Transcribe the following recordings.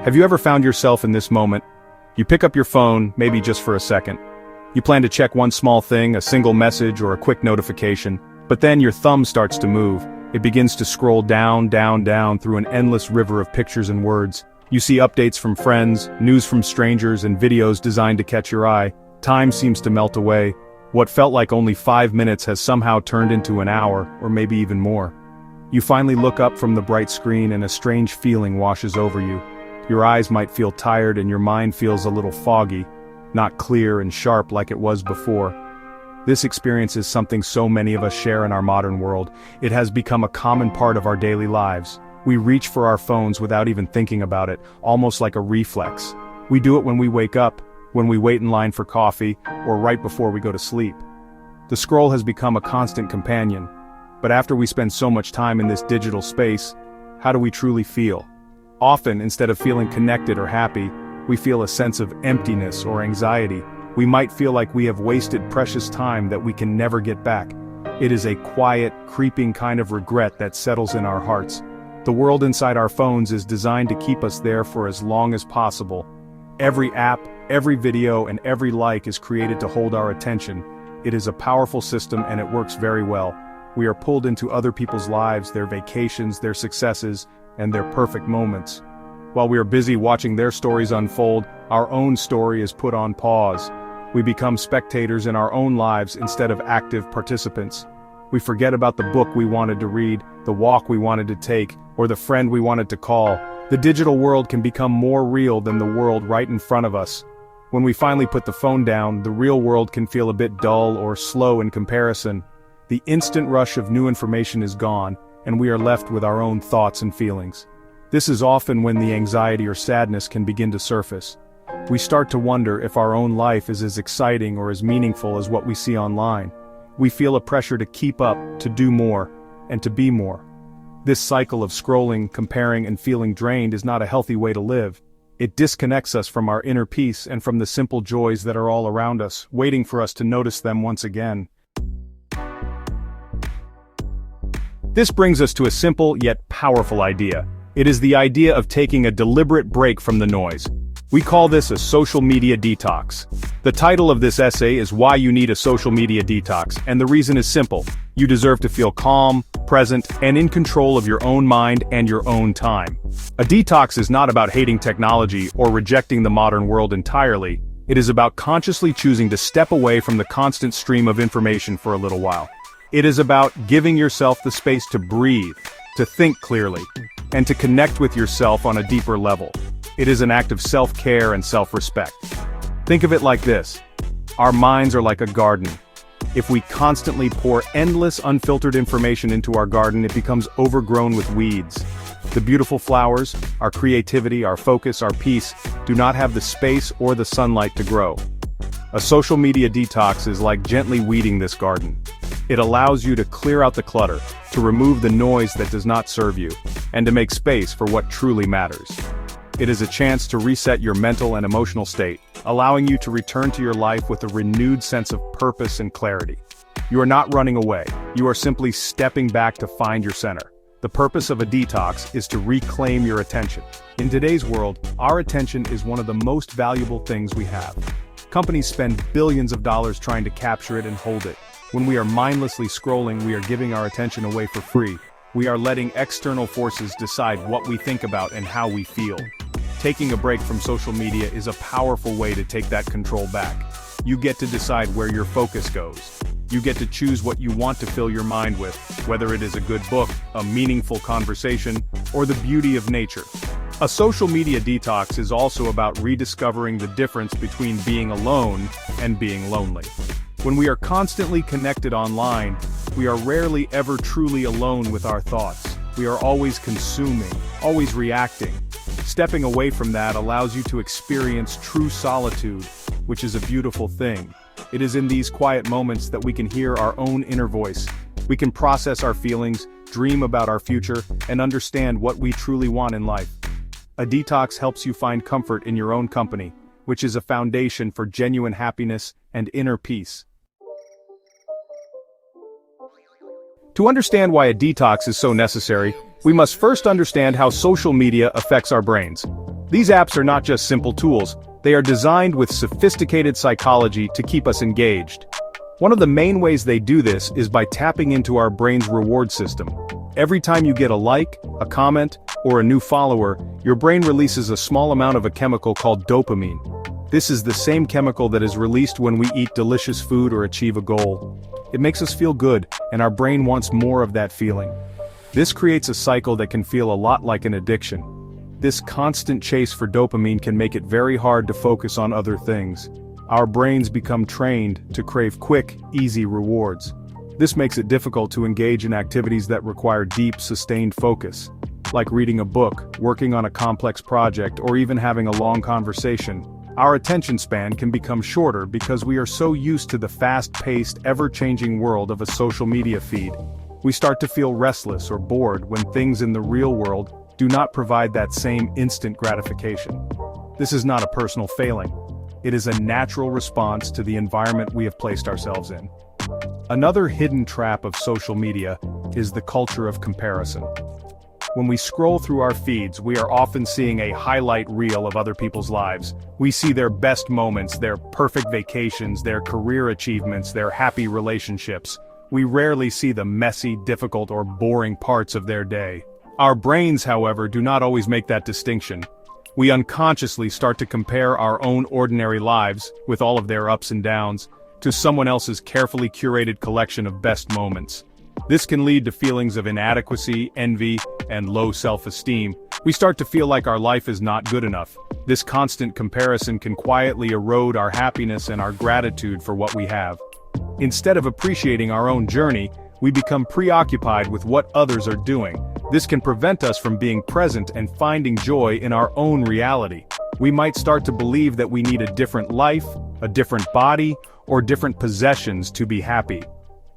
Have you ever found yourself in this moment? You pick up your phone, maybe just for a second. You plan to check one small thing, a single message or a quick notification, but then your thumb starts to move. It begins to scroll down, down, down through an endless river of pictures and words. You see updates from friends, news from strangers, and videos designed to catch your eye. Time seems to melt away. What felt like only 5 minutes has somehow turned into an hour, or maybe even more. You finally look up from the bright screen and a strange feeling washes over you. Your eyes might feel tired and your mind feels a little foggy, not clear and sharp like it was before. This experience is something so many of us share in our modern world. It has become a common part of our daily lives. We reach for our phones without even thinking about it, almost like a reflex. We do it when we wake up, when we wait in line for coffee, or right before we go to sleep. The scroll has become a constant companion. But after we spend so much time in this digital space, how do we truly feel? Often, instead of feeling connected or happy, we feel a sense of emptiness or anxiety. We might feel like we have wasted precious time that we can never get back. It is a quiet, creeping kind of regret that settles in our hearts. The world inside our phones is designed to keep us there for as long as possible. Every app, every video, and every like is created to hold our attention. It is a powerful system and it works very well. We are pulled into other people's lives, their vacations, their successes, and their perfect moments. While we are busy watching their stories unfold, our own story is put on pause. We become spectators in our own lives instead of active participants. We forget about the book we wanted to read, the walk we wanted to take, or the friend we wanted to call. The digital world can become more real than the world right in front of us. When we finally put the phone down, the real world can feel a bit dull or slow in comparison. The instant rush of new information is gone, and we are left with our own thoughts and feelings. This is often when the anxiety or sadness can begin to surface. We start to wonder if our own life is as exciting or as meaningful as what we see online. We feel a pressure to keep up, to do more, and to be more. This cycle of scrolling, comparing, and feeling drained is not a healthy way to live. It disconnects us from our inner peace and from the simple joys that are all around us, waiting for us to notice them once again. This brings us to a simple yet powerful idea. It is the idea of taking a deliberate break from the noise. We call this a social media detox. The title of this essay is Why You Need a Social Media Detox, and the reason is simple. You deserve to feel calm, present, and in control of your own mind and your own time. A detox is not about hating technology or rejecting the modern world entirely. It is about consciously choosing to step away from the constant stream of information for a little while. It is about giving yourself the space to breathe, to think clearly, and to connect with yourself on a deeper level. It is an act of self-care and self-respect. Think of it like this. Our minds are like a garden. If we constantly pour endless unfiltered information into our garden, it becomes overgrown with weeds. The beautiful flowers, our creativity, our focus, our peace, do not have the space or the sunlight to grow. A social media detox is like gently weeding this garden. It allows you to clear out the clutter, to remove the noise that does not serve you, and to make space for what truly matters. It is a chance to reset your mental and emotional state, allowing you to return to your life with a renewed sense of purpose and clarity. You are not running away, you are simply stepping back to find your center. The purpose of a detox is to reclaim your attention. In today's world, our attention is one of the most valuable things we have. Companies spend billions of dollars trying to capture it and hold it. When we are mindlessly scrolling, we are giving our attention away for free. We are letting external forces decide what we think about and how we feel. Taking a break from social media is a powerful way to take that control back. You get to decide where your focus goes. You get to choose what you want to fill your mind with, whether it is a good book, a meaningful conversation, or the beauty of nature. A social media detox is also about rediscovering the difference between being alone and being lonely. When we are constantly connected online, we are rarely ever truly alone with our thoughts. We are always consuming, always reacting. Stepping away from that allows you to experience true solitude, which is a beautiful thing. It is in these quiet moments that we can hear our own inner voice. We can process our feelings, dream about our future, and understand what we truly want in life. A detox helps you find comfort in your own company, which is a foundation for genuine happiness and inner peace. To understand why a detox is so necessary, we must first understand how social media affects our brains. These apps are not just simple tools, they are designed with sophisticated psychology to keep us engaged. One of the main ways they do this is by tapping into our brain's reward system. Every time you get a like, a comment, or a new follower, your brain releases a small amount of a chemical called dopamine. This is the same chemical that is released when we eat delicious food or achieve a goal. It makes us feel good, and our brain wants more of that feeling. This creates a cycle that can feel a lot like an addiction. This constant chase for dopamine can make it very hard to focus on other things. Our brains become trained to crave quick, easy rewards. This makes it difficult to engage in activities that require deep, sustained focus, like reading a book, working on a complex project, or even having a long conversation. Our attention span can become shorter because we are so used to the fast-paced, ever-changing world of a social media feed. We start to feel restless or bored when things in the real world do not provide that same instant gratification. This is not a personal failing. It is a natural response to the environment we have placed ourselves in. Another hidden trap of social media is the culture of comparison. When we scroll through our feeds, we are often seeing a highlight reel of other people's lives. We see their best moments, their perfect vacations, their career achievements, their happy relationships. We rarely see the messy, difficult, or boring parts of their day. Our brains, however, do not always make that distinction. We unconsciously start to compare our own ordinary lives, with all of their ups and downs, to someone else's carefully curated collection of best moments. This can lead to feelings of inadequacy, envy, and low self-esteem. We start to feel like our life is not good enough. This constant comparison can quietly erode our happiness and our gratitude for what we have. Instead of appreciating our own journey, we become preoccupied with what others are doing. This can prevent us from being present and finding joy in our own reality. We might start to believe that we need a different life, a different body, or different possessions to be happy.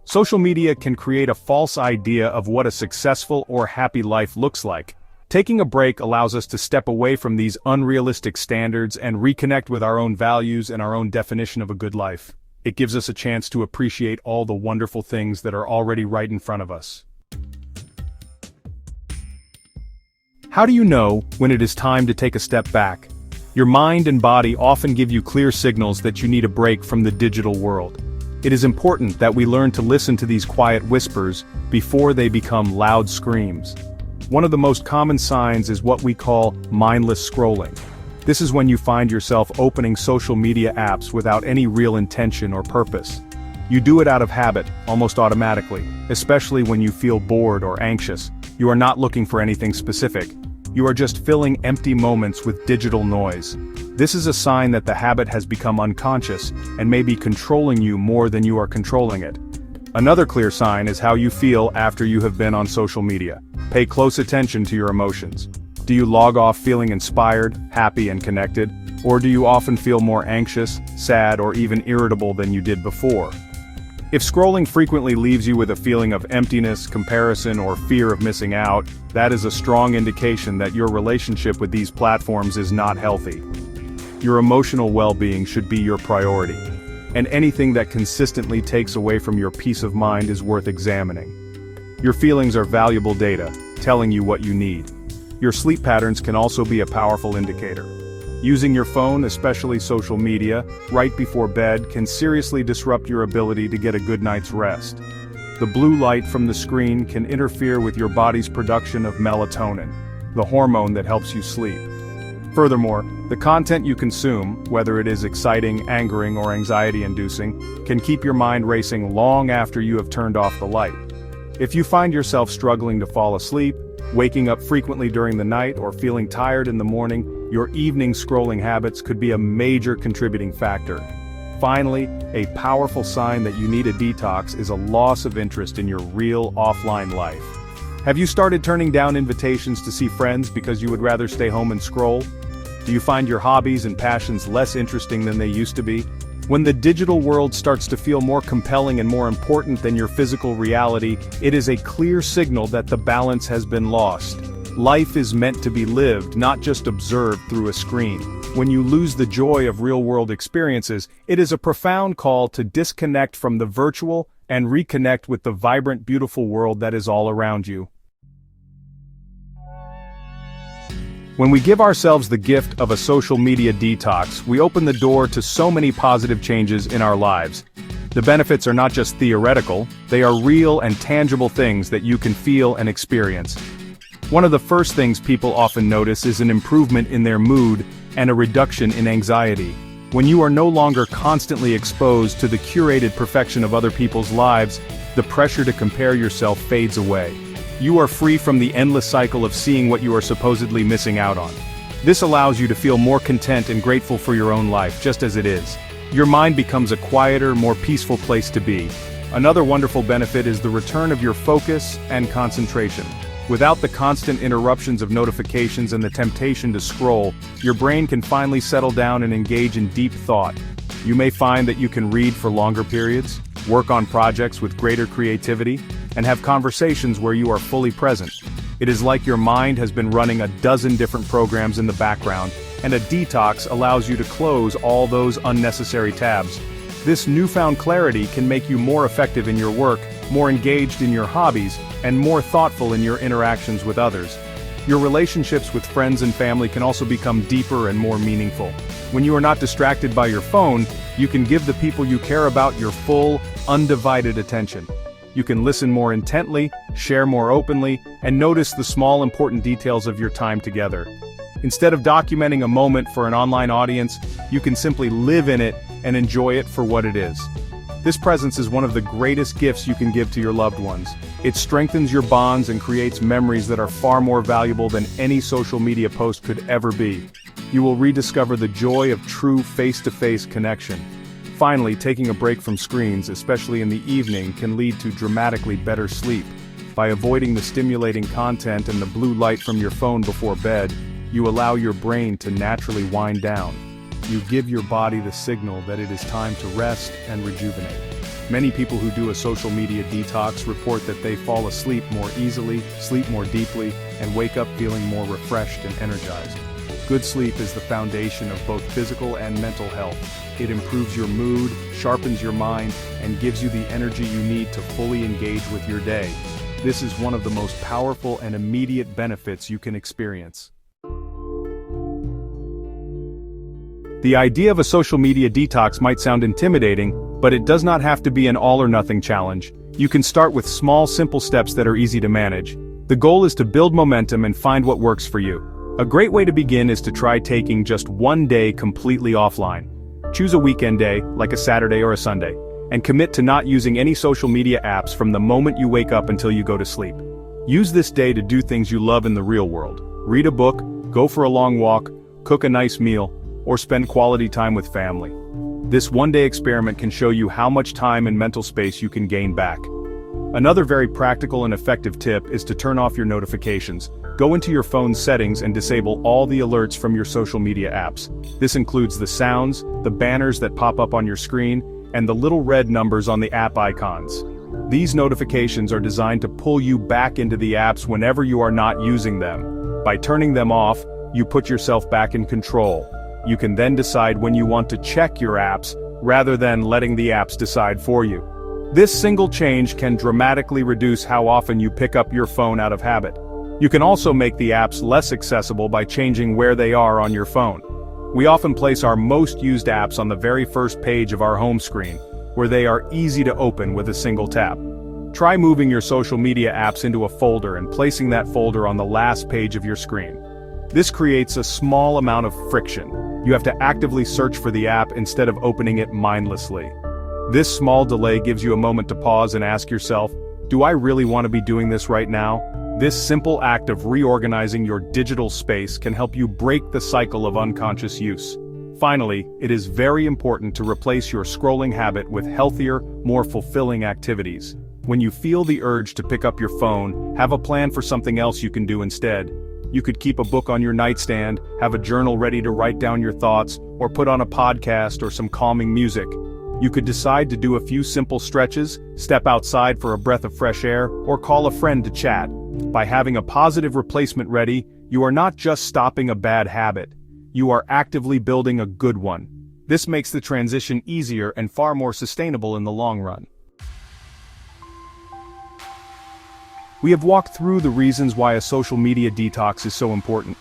Social media can create a false idea of what a successful or happy life looks like. Taking a break allows us to step away from these unrealistic standards and reconnect with our own values and our own definition of a good life. It gives us a chance to appreciate all the wonderful things that are already right in front of us. How do you know when it is time to take a step back? Your mind and body often give you clear signals that you need a break from the digital world. It is important that we learn to listen to these quiet whispers before they become loud screams. One of the most common signs is what we call mindless scrolling. This is when you find yourself opening social media apps without any real intention or purpose. You do it out of habit, almost automatically, especially when you feel bored or anxious. You are not looking for anything specific. You are just filling empty moments with digital noise. This is a sign that the habit has become unconscious and may be controlling you more than you are controlling it. Another clear sign is how you feel after you have been on social media. Pay close attention to your emotions. Do you log off feeling inspired, happy, and connected? Or do you often feel more anxious, sad, or even irritable than you did before? If scrolling frequently leaves you with a feeling of emptiness, comparison, or fear of missing out, that is a strong indication that your relationship with these platforms is not healthy. Your emotional well-being should be your priority, and anything that consistently takes away from your peace of mind is worth examining. Your feelings are valuable data, telling you what you need. Your sleep patterns can also be a powerful indicator. Using your phone, especially social media, right before bed can seriously disrupt your ability to get a good night's rest. The blue light from the screen can interfere with your body's production of melatonin, the hormone that helps you sleep. Furthermore, the content you consume, whether it is exciting, angering, or anxiety-inducing, can keep your mind racing long after you have turned off the light. If you find yourself struggling to fall asleep, waking up frequently during the night, or feeling tired in the morning, your evening scrolling habits could be a major contributing factor. Finally, a powerful sign that you need a detox is a loss of interest in your real offline life. Have you started turning down invitations to see friends because you would rather stay home and scroll? Do you find your hobbies and passions less interesting than they used to be? When the digital world starts to feel more compelling and more important than your physical reality, it is a clear signal that the balance has been lost. Life is meant to be lived, not just observed through a screen. When you lose the joy of real-world experiences, it is a profound call to disconnect from the virtual and reconnect with the vibrant, beautiful world that is all around you. When we give ourselves the gift of a social media detox, we open the door to so many positive changes in our lives. The benefits are not just theoretical, they are real and tangible things that you can feel and experience. One of the first things people often notice is an improvement in their mood and a reduction in anxiety. When you are no longer constantly exposed to the curated perfection of other people's lives, the pressure to compare yourself fades away. You are free from the endless cycle of seeing what you are supposedly missing out on. This allows you to feel more content and grateful for your own life, just as it is. Your mind becomes a quieter, more peaceful place to be. Another wonderful benefit is the return of your focus and concentration. Without the constant interruptions of notifications and the temptation to scroll, your brain can finally settle down and engage in deep thought. You may find that you can read for longer periods, work on projects with greater creativity, and have conversations where you are fully present. It is like your mind has been running a dozen different programs in the background, and a detox allows you to close all those unnecessary tabs. This newfound clarity can make you more effective in your work, more engaged in your hobbies, and more thoughtful in your interactions with others. Your relationships with friends and family can also become deeper and more meaningful. When you are not distracted by your phone, you can give the people you care about your full, undivided attention. You can listen more intently, share more openly, and notice the small important details of your time together. Instead of documenting a moment for an online audience, you can simply live in it and enjoy it for what it is. This presence is one of the greatest gifts you can give to your loved ones. It strengthens your bonds and creates memories that are far more valuable than any social media post could ever be. You will rediscover the joy of true face-to-face connection. Finally, taking a break from screens, especially in the evening, can lead to dramatically better sleep. By avoiding the stimulating content and the blue light from your phone before bed, you allow your brain to naturally wind down. You give your body the signal that it is time to rest and rejuvenate. Many people who do a social media detox report that they fall asleep more easily, sleep more deeply, and wake up feeling more refreshed and energized. Good sleep is the foundation of both physical and mental health. It improves your mood, sharpens your mind, and gives you the energy you need to fully engage with your day. This is one of the most powerful and immediate benefits you can experience. The idea of a social media detox might sound intimidating, but it does not have to be an all-or-nothing challenge. You can start with small, simple steps that are easy to manage. The goal is to build momentum and find what works for you. A great way to begin is to try taking just one day completely offline. Choose a weekend day, like a Saturday or a Sunday, and commit to not using any social media apps from the moment you wake up until you go to sleep. Use this day to do things you love in the real world. Read a book, go for a long walk, cook a nice meal, or spend quality time with family. This one-day experiment can show you how much time and mental space you can gain back. Another very practical and effective tip is to turn off your notifications. Go into your phone's settings and disable all the alerts from your social media apps. This includes the sounds, the banners that pop up on your screen, and the little red numbers on the app icons. These notifications are designed to pull you back into the apps whenever you are not using them. By turning them off, you put yourself back in control. You can then decide when you want to check your apps, rather than letting the apps decide for you. This single change can dramatically reduce how often you pick up your phone out of habit. You can also make the apps less accessible by changing where they are on your phone. We often place our most used apps on the very first page of our home screen, where they are easy to open with a single tap. Try moving your social media apps into a folder and placing that folder on the last page of your screen. This creates a small amount of friction. You have to actively search for the app instead of opening it mindlessly. This small delay gives you a moment to pause and ask yourself, do I really want to be doing this right now? This simple act of reorganizing your digital space can help you break the cycle of unconscious use. Finally, it is very important to replace your scrolling habit with healthier, more fulfilling activities. When you feel the urge to pick up your phone, have a plan for something else you can do instead. You could keep a book on your nightstand, have a journal ready to write down your thoughts, or put on a podcast or some calming music. You could decide to do a few simple stretches, step outside for a breath of fresh air, or call a friend to chat. By having a positive replacement ready, you are not just stopping a bad habit. You are actively building a good one. This makes the transition easier and far more sustainable in the long run. We have walked through the reasons why a social media detox is so important.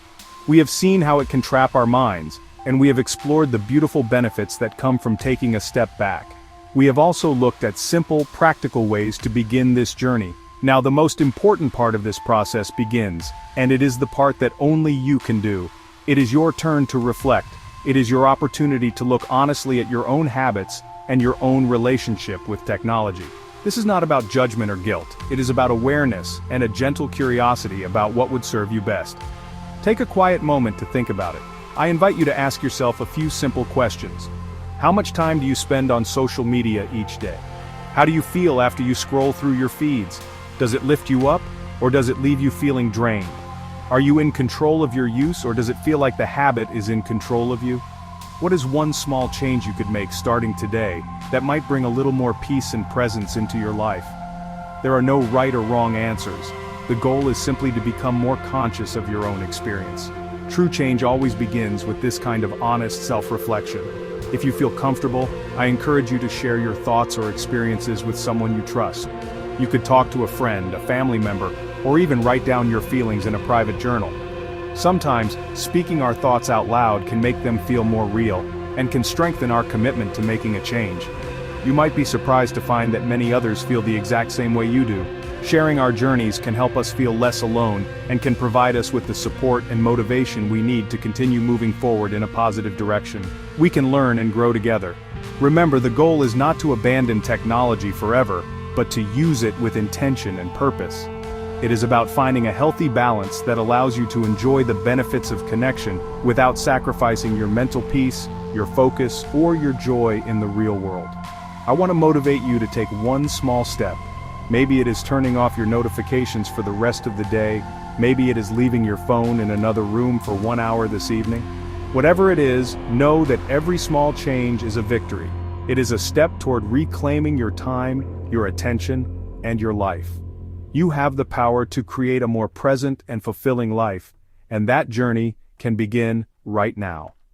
We have seen how it can trap our minds, and we have explored the beautiful benefits that come from taking a step back. We have also looked at simple, practical ways to begin this journey. Now the most important part of this process begins, and it is the part that only you can do. It is your turn to reflect. It is your opportunity to look honestly at your own habits and your own relationship with technology. This is not about judgment or guilt. It is about awareness and a gentle curiosity about what would serve you best. Take a quiet moment to think about it. I invite you to ask yourself a few simple questions. How much time do you spend on social media each day? How do you feel after you scroll through your feeds? Does it lift you up, or does it leave you feeling drained? Are you in control of your use, or does it feel like the habit is in control of you? What is one small change you could make starting today that might bring a little more peace and presence into your life? There are no right or wrong answers. The goal is simply to become more conscious of your own experience. True change always begins with this kind of honest self-reflection. If you feel comfortable, I encourage you to share your thoughts or experiences with someone you trust. You could talk to a friend, a family member, or even write down your feelings in a private journal. Sometimes, speaking our thoughts out loud can make them feel more real, and can strengthen our commitment to making a change. You might be surprised to find that many others feel the exact same way you do. Sharing our journeys can help us feel less alone, and can provide us with the support and motivation we need to continue moving forward in a positive direction. We can learn and grow together. Remember, the goal is not to abandon technology forever, but to use it with intention and purpose. It is about finding a healthy balance that allows you to enjoy the benefits of connection without sacrificing your mental peace, your focus, or your joy in the real world. I want to motivate you to take one small step. Maybe it is turning off your notifications for the rest of the day. Maybe it is leaving your phone in another room for 1 hour this evening. Whatever it is, know that every small change is a victory. It is a step toward reclaiming your time, your attention, and your life. You have the power to create a more present and fulfilling life, and that journey can begin right now.